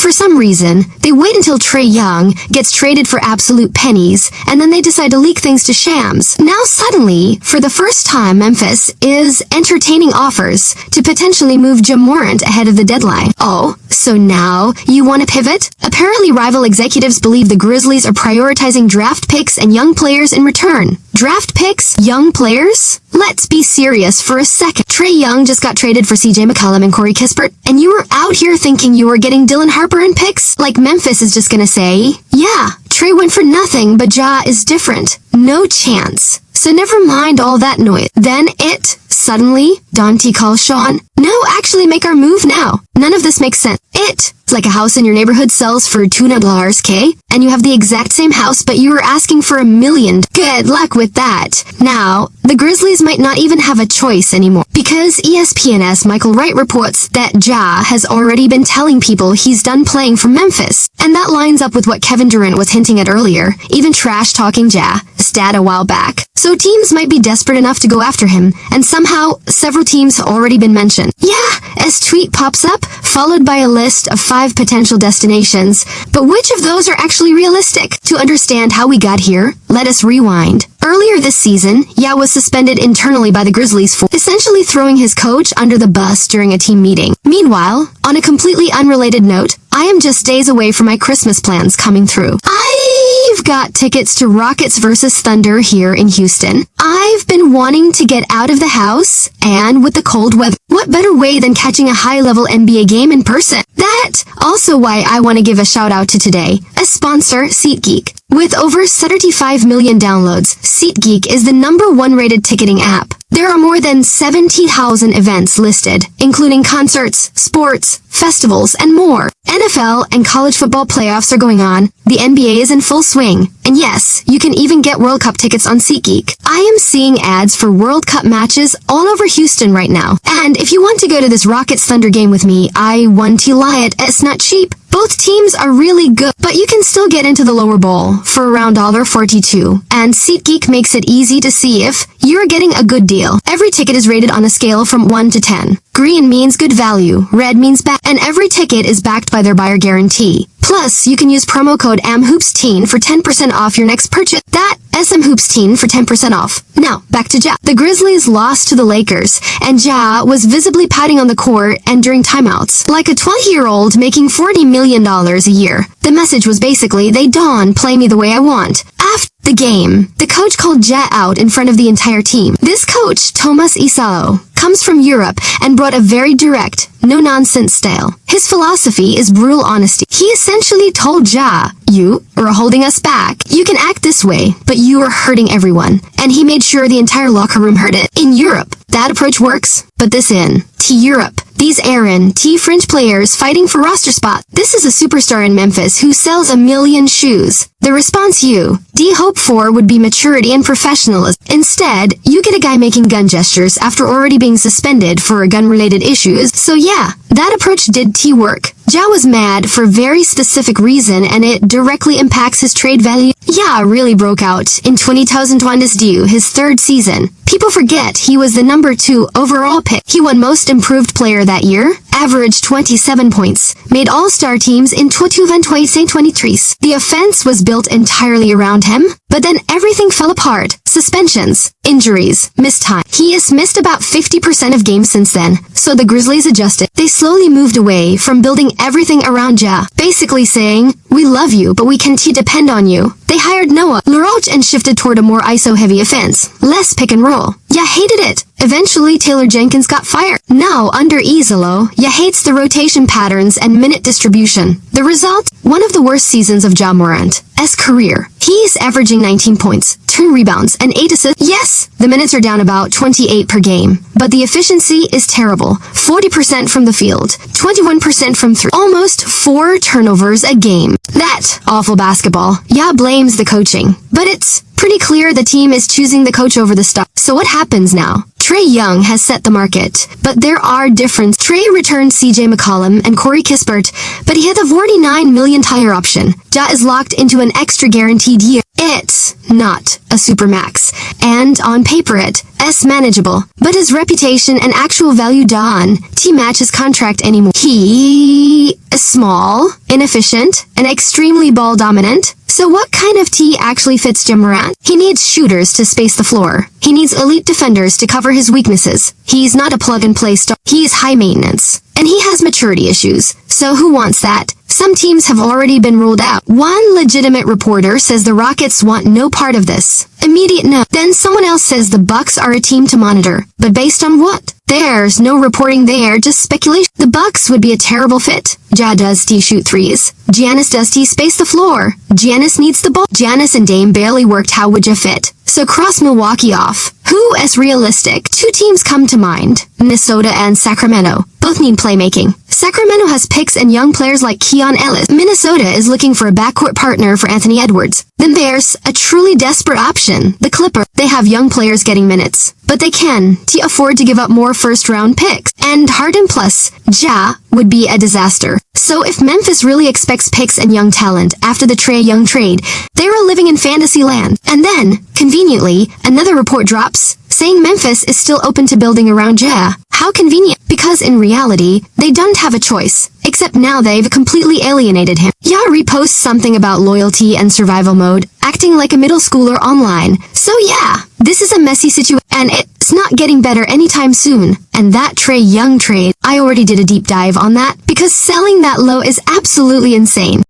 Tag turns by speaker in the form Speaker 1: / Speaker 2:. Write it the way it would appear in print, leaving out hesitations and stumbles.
Speaker 1: For some reason, they wait until Trae Young gets traded for absolute pennies, and then they decide to leak things to Shams. Now suddenly, for the first time, Memphis is entertaining offers to potentially move Ja Morant ahead of the deadline. Oh, so now you want to pivot? Apparently, rival executives believe the Grizzlies are prioritizing draft picks and young players in return. Draft picks? Young players? Let's be serious for a second. Trae Young just got traded for CJ McCollum and Corey Kispert, and you were out here thinking you were getting Dylan Harper and picks? Like Memphis is just gonna say, yeah, Trae went for nothing, but Ja is different. No chance. So never mind all that noise. Then suddenly, Dante calls Sean. No, actually make our move now. None of this makes sense. It's like a house in your neighborhood sells for $200, okay? And you have the exact same house, but you were asking for $1 million. Good luck with that. Now, the Grizzlies might not even have a choice anymore, because ESPN's Michael Wright reports that Ja has already been telling people he's done playing for Memphis. And that lines up with what Kevin Durant was hinting at earlier, even trash-talking Ja, stat a while back. So teams might be desperate enough to go after him, and somehow several teams have already been mentioned. Yeah, as tweet pops up, followed by a list of 5 potential destinations. But which of those are actually realistic? To understand how we got here, let us rewind. Earlier this season, Ja was suspended internally by the Grizzlies for essentially throwing his coach under the bus during a team meeting. Meanwhile, on a completely unrelated note, I am just days away from my Christmas plans coming through. I've got tickets to Rockets vs. Thunder here in Houston. I've been wanting to get out of the house, and with the cold weather, what better way than catching a high-level NBA game in person? That's also why I want to give a shout-out to today, a sponsor, SeatGeek. With over 35 million downloads, SeatGeek is the #1 rated ticketing app. There are more than 70,000 events listed, including concerts, sports, festivals, and more. NFL and college football playoffs are going on, the NBA is in full swing, and yes, you can even get World Cup tickets on SeatGeek. I am seeing ads for World Cup matches all over Houston right now, and if you want to go to this Rockets Thunder game with me, I want to lie it's not cheap. Both teams are really good, but you can still get into the lower bowl for around $42, and SeatGeek makes it easy to see if you're getting a good deal. Every ticket is rated on a scale from 1 to 10. Green means good value, red means bad, and every ticket is backed by their buyer guarantee. Plus, you can use promo code AMHOOPS10 for 10% off your next purchase. That SMHOOPS10 for 10% off. Now, back to Ja. The Grizzlies lost to the Lakers, and Ja was visibly pouting on the court and during timeouts, like a 20-year-old making $40 million a year. The message was basically, they don't play me the way I want. After the game, the coach called Ja out in front of the entire team. This coach, Thomas Isalo, comes from Europe and brought a very direct, no-nonsense style. His philosophy is brutal honesty. He essentially told Ja, you are holding us back. You can act this way, but you are hurting everyone. And he made sure the entire locker room heard it. In Europe, that approach works, but this in Europe, these Aaron T fringe players fighting for roster spot. This is a superstar in Memphis who sells 1 million shoes. The response you hope for would be maturity and professionalism. Instead, you get a guy making gun gestures after already being suspended for gun-related issues. So yeah, that approach did work. Ja was mad for a very specific reason, and it directly impacts his trade value. Ja really broke out in 2022, his 3rd season. People forget he was the #2 overall pick. He won Most Improved Player that year, averaged 27 points, made all-star teams in 2023. The offense was built entirely around him, but then everything fell apart. Suspensions, injuries, missed time. He has missed about 50% of games since then, so the Grizzlies adjusted. They slowly moved away from building everything around Ja, basically saying, we love you, but we can't depend on you. They hired Noah LaRoche and shifted toward a more ISO-heavy offense, less pick and roll. Ja hated it. Eventually, Taylor Jenkins got fired. Now, under Isolo, Ja hates the rotation patterns and minute distribution. The result? One of the worst seasons of Ja Morant's career. He's averaging 19 points, 2 rebounds, and 8 assists. Yes, the minutes are down about 28 per game, but the efficiency is terrible. 40% from the field, 21% from 3, almost 4 turnovers a game. That awful basketball. Ja blames the coaching, but it's pretty clear the team is choosing the coach over the star. So what happens now? Trae Young has set the market, but there are differences. Trae returned CJ McCollum and Corey Kispert, but he had a $49 million tire option. Ja is locked into an extra guaranteed year. It's not a supermax, and on paper it's manageable, but his reputation and actual value don't match his contract anymore. He is small, inefficient, and extremely ball dominant. So what kind of T actually fits Ja Morant? He needs shooters to space the floor. He needs elite defenders to cover his weaknesses. He's not a plug-and-play star. He is high maintenance. And he has maturity issues. So who wants that? Some teams have already been ruled out. One legitimate reporter says the Rockets want no part of this. Immediate no. Then someone else says the Bucks are a team to monitor. But based on what? There's no reporting there, just speculation. The Bucks would be a terrible fit. Ja does T shoot threes. Giannis does T space the floor. Giannis needs the ball. Giannis and Dame barely worked. How would you fit? So cross Milwaukee off. Who is realistic? Two teams come to mind. Minnesota and Sacramento. Both need playmaking. Sacramento has picks and young players like Keon Ellis. Minnesota is looking for a backcourt partner for Anthony Edwards. Then there's a truly desperate option, the Clippers. They have young players getting minutes, but they can afford to give up more first-round picks. And Harden plus Ja would be a disaster. So if Memphis really expects picks and young talent after the Trae Young trade, they are living in fantasy land. And then, conveniently, another report drops saying Memphis is still open to building around Ja. How convenient, because in reality, they don't have a choice, except now they've completely alienated him. Ja reposts something about loyalty and survival mode, acting like a middle schooler online. So yeah, this is a messy situation, and it's not getting better anytime soon. And that Trae Young trade, I already did a deep dive on that, because selling that low is absolutely insane.